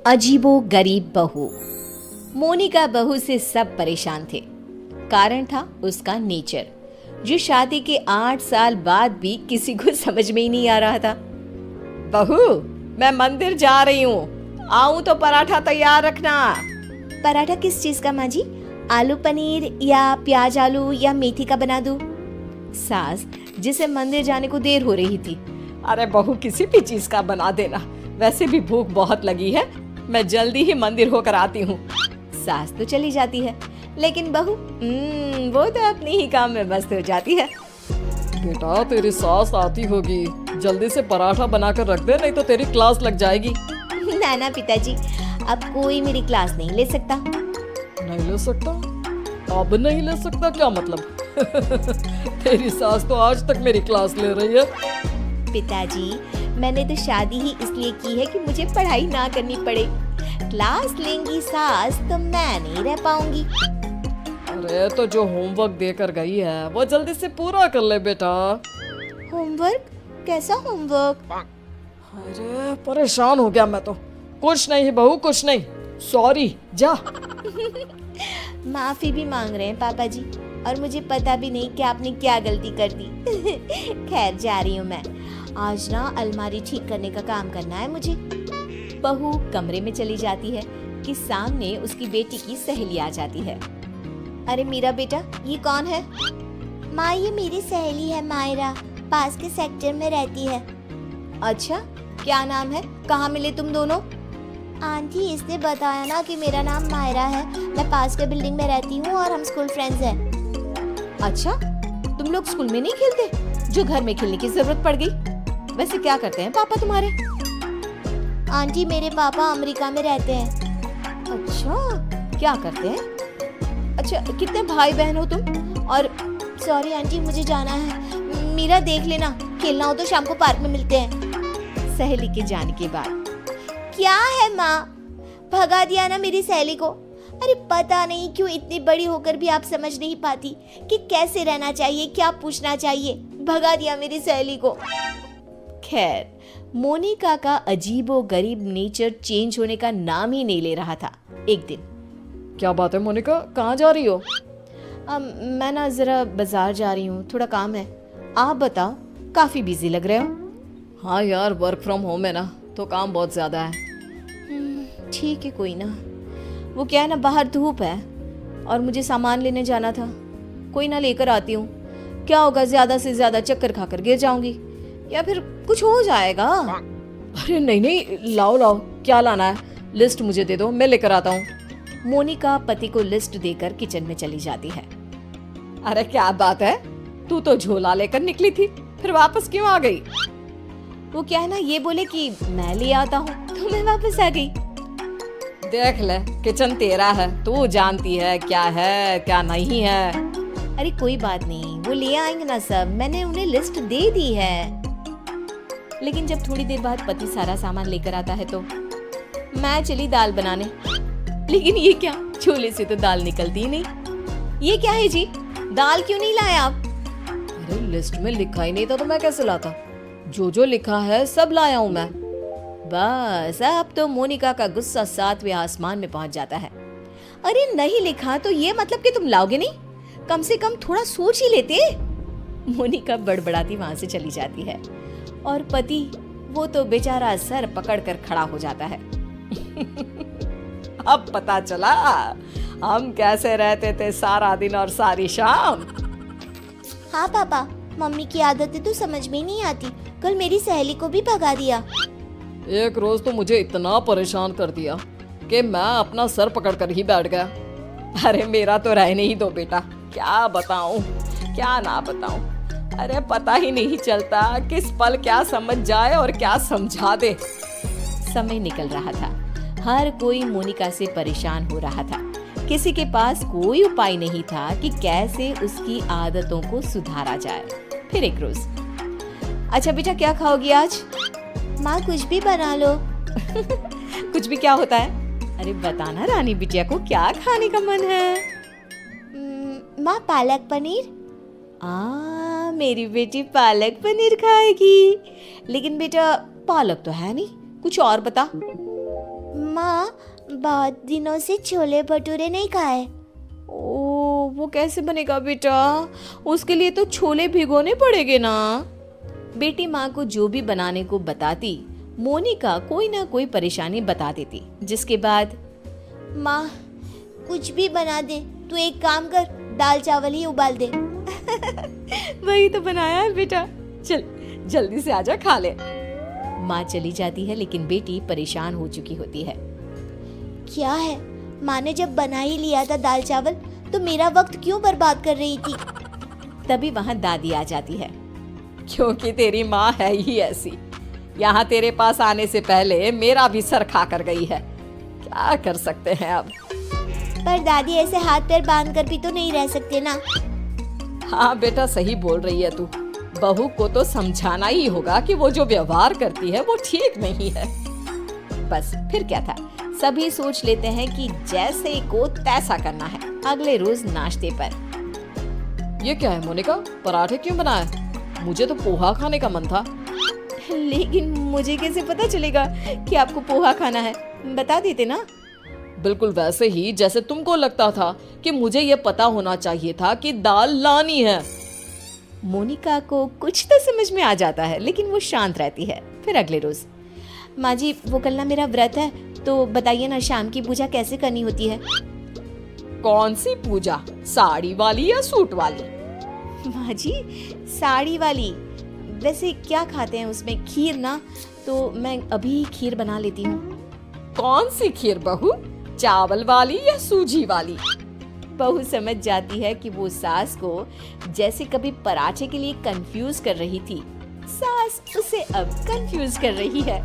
अजीबो गरीब बहू। मोनिका बहू से सब परेशान थे। कारण था उसका नेचर, जो शादी के 8 साल बाद भी किसी को समझ में ही नहीं आ रहा था। बहू, मैं मंदिर जा रही हूँ, आऊं तो पराठा तैयार रखना। पराठा किस चीज का माँ जी? आलू पनीर या प्याज आलू या मेथी का बना दूं? सास, जिसे मंदिर जाने को देर हो रही थी। अरे बहू, किसी भी चीज का बना देना, वैसे भी भूख बहुत लगी है, मैं जल्दी ही मंदिर होकर आती हूँ। सास तो चली जाती है, लेकिन बहू वो तो अपने ही काम में मस्त हो जाती है। बेटा, तेरी सास आती होगी, जल्दी से पराठा बनाकर रख दे, नहीं तो तेरी क्लास लग जाएगी। ना ना पिताजी, अब कोई मेरी क्लास नहीं ले सकता। नहीं ले सकता? अब नहीं ले सकता क्या मतलब? तेरी सास तो आज तक मेरी क्लास ले रही है। पिताजी, मैंने तो शादी ही इसलिए की है कि मुझे पढ़ाई ना करनी पड़े। क्लास लेंगी सास तो मैं नहीं रह पाऊंगी। अरे तो जो होमवर्क देकर गई है वो जल्दी से पूरा कर ले बेटा। होमवर्क? कैसा होमवर्क? अरे परेशान हो गया मैं तो। कुछ नहीं बहू, कुछ नहीं, सॉरी, जा। माफी भी मांग रहे हैं पापा जी, और मुझे पता भी नहीं कि आपने क्या गलती कर दी। खैर, जा रही हूँ मैं। आज ना अलमारी ठीक करने का काम करना है मुझे। बहू कमरे में चली जाती है कि सामने उसकी बेटी की सहेली आ जाती है। अरे मीरा बेटा, ये कौन है? माँ, ये मेरी सहेली है मायरा, पास के सेक्टर में रहती है। अच्छा, क्या नाम है? कहाँ मिले तुम दोनों? आंटी, इसने बताया ना कि मेरा नाम मायरा है, मैं पास के बिल्डिंग में रहती हूँ और हम स्कूल फ्रेंड्स हैं। अच्छा, तुम लोग स्कूल में नहीं खेलते, जो घर में खेलने की जरूरत पड़ गई। वैसे क्या करते हैं पापा तुम्हारे? आंटी, मेरे पापा अमेरिका में रहते हैं। अच्छा, क्या करते हैं? अच्छा, कितने भाई बहन हो तुम? और सॉरी आंटी, मुझे जाना है। मीरा, देख लेना, खेलना हो तो शाम को पार्क में मिलते हैं। सहेली के जाने के बाद क्या है माँ, भगा दिया ना मेरी सहेली को। अरे पता नहीं क्यों इतनी बड़ी होकर भी आप समझ नहीं पाती कि कैसे रहना चाहिए, क्या पूछना चाहिए। भगा दिया मेरी सहेली को। खैर, मोनिका का अजीबो गरीब नेचर चेंज होने का नाम ही नहीं ले रहा था। एक दिन, क्या बात है मोनिका, कहाँ जा रही हो? मैं ना जरा बाजार जा रही हूँ, थोड़ा काम है। आप बताओ, काफी बिजी लग रहे हो। हाँ यार, वर्क फ्रॉम होम है ना, तो काम बहुत ज्यादा है। ठीक है, कोई ना। वो क्या है ना, बाहर धूप है और मुझे सामान लेने जाना था। कोई ना, लेकर आती हूँ। क्या होगा, ज्यादा से ज्यादा चक्कर खाकर गिर जाऊंगी या फिर कुछ हो जाएगा। अरे नहीं नहीं, लाओ लाओ, क्या लाना है? लिस्ट मुझे दे दो, मैं लेकर आता हूँ। मोनिका पति को लिस्ट देकर किचन में चली जाती है। अरे क्या बात है, तू तो झोला लेकर निकली थी, फिर वापस क्यों आ गई? वो क्या है ना, ये बोले कि मैं ले आता हूँ तो मैं वापस आ गई। देख ले, किचन तेरा है, तू जानती है क्या है क्या नहीं है। अरे कोई बात नहीं, वो ले आएंगे ना सब, मैंने उन्हें लिस्ट दे दी है। लेकिन जब थोड़ी देर बाद पति सारा सामान लेकर आता है तो मैं चली दाल बनाने। लेकिन ये क्या, छोले से तो दाल निकलती ही नहीं। ये क्या है जी, दाल क्यों नहीं लाए आप? अरे लिस्ट में लिखा ही नहीं था तो मैं कैसे लाता? जो लिखा है सब लाया हूँ मैं। बस अब तो मोनिका का गुस्सा 7वें आसमान में पहुंच जाता है। अरे नहीं लिखा तो ये मतलब कि तुम लाओगे नहीं? कम से कम थोड़ा सोच ही लेते। मोनिका बड़बड़ाती वहां से चली जाती है और पति, वो तो बेचारा सर पकड़कर खड़ा हो जाता है। अब पता चला हम कैसे रहते थे सारा दिन और सारी शाम। हाँ पापा, मम्मी की आदतें तो समझ में नहीं आती। कल मेरी सहेली को भी भगा दिया। एक रोज तो मुझे इतना परेशान कर दिया कि मैं अपना सर पकड़कर ही बैठ गया। अरे मेरा तो रहने ही दो बेटा, क्या बताऊं क्या ना बताऊं। अरे पता ही नहीं चलता किस पल क्या समझ जाए और क्या समझा दे। समय निकल रहा था, हर कोई मोनिका से परेशान हो रहा था। किसी के पास कोई उपाय नहीं था कि कैसे उसकी आदतों को सुधारा जाए। फिर एक रोज, अच्छा बेटा, क्या खाओगी आज? माँ, कुछ भी बना लो। कुछ भी क्या होता है? अरे बताना रानी बिटिया को क्या खाने का मन है। माँ, पालक पनीर। मेरी बेटी पालक पनीर खाएगी। लेकिन बेटा पालक तो है नहीं, कुछ और बता। माँ, बहुत दिनों से छोले भटूरे नहीं खाए। ओ, वो कैसे बनेगा बेटा? उसके लिए तो छोले भिगोने पड़ेंगे ना। बेटी माँ को जो भी बनाने को बताती, मोनिका कोई ना कोई परेशानी बता देती, जिसके बाद माँ कुछ भी बना दे, तू एक काम कर, दाल चावल ही उबाल दे। वही तो बनाया है बेटा, चल जल्दी से आजा खा ले। माँ चली जाती है, लेकिन बेटी परेशान हो चुकी होती है। क्या है, माँ ने जब बना ही लिया था दाल चावल, तो मेरा वक्त क्यों बर्बाद कर रही थी? तभी वहाँ दादी आ जाती है। क्योंकि तेरी माँ है ही ऐसी, यहाँ तेरे पास आने से पहले मेरा भी सर खा कर गई है। क्या कर सकते हैं अब। पर दादी, ऐसे हाथ पैर बांध कर भी तो नहीं रह सकते ना। हाँ बेटा, सही बोल रही है तू। बहू को तो समझाना ही होगा कि वो जो व्यवहार करती है वो ठीक नहीं है। बस फिर क्या था, सभी सोच लेते हैं कि जैसे को तैसा करना है। अगले रोज नाश्ते पर। ये क्या है मोनिका, पराठे क्यों बनाए? मुझे तो पोहा खाने का मन था। लेकिन मुझे कैसे पता चलेगा कि आपको पोहा खाना है? बता देते ना। बिल्कुल वैसे ही जैसे तुमको लगता था कि मुझे ये पता होना चाहिए था कि दाल लानी है। मोनिका को कुछ तो समझ में आ जाता है, लेकिन वो शांत रहती है। फिर अगले रोज, माँ जी, वो कल ना मेरा व्रत है, तो बताइए ना शाम की पूजा कैसे करनी होती है? कौन सी पूजा, साड़ी वाली या सूट वाली? माँ जी, साड़ी वाली। वैसे क्या खाते हैं उसमें? खीर ना, तो मैं अभी खीर बना लेती हूँ। कौन सी खीर बहू, चावल वाली या सूजी वाली? बहू समझ जाती है कि वो सास को जैसे कभी पराठे के लिए कंफ्यूज कर रही थी, सास उसे अब कंफ्यूज कर रही है।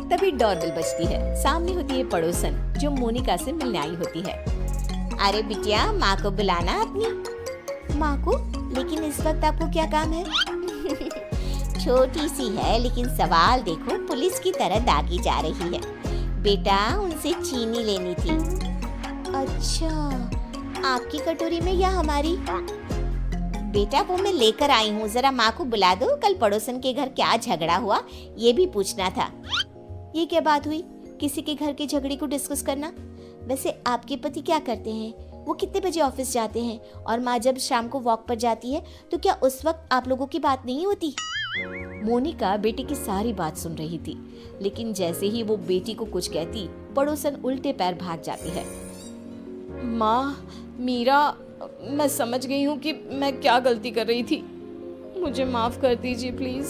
तभी डोरबेल बजती है। सामने होती है पड़ोसन, जो मोनिका से मिलने आई होती है। अरे बिटिया, माँ को बुलाना अपनी। माँ को? लेकिन इस वक्त आपको क्या काम है? छोटी सी है, लेकिन सवाल देखो, पुलिस की तरह दागी जा रही है। बेटा, उनसे चीनी लेनी थी। अच्छा, आपकी कटोरी में या हमारी? बेटा, वो मैं लेकर आई हूँ, जरा माँ को बुला दो। कल पड़ोसन के घर क्या झगड़ा हुआ, ये भी पूछना था। ये क्या बात हुई, किसी के घर के झगड़े को डिस्कस करना? वैसे आपके पति क्या करते हैं? वो कितने बजे ऑफिस जाते हैं? और माँ जब शाम को वॉक पर जाती है, तो क्या उस वक्त आप लोगों की बात नहीं होती? मोनिका बेटी की सारी बात सुन रही थी, लेकिन जैसे ही वो बेटी को कुछ कहती, पड़ोसन उल्टे पैर भाग जाती है। माँ, मीरा, मैं समझ गई हूँ कि मैं क्या गलती कर रही थी। मुझे माफ कर दीजिए प्लीज।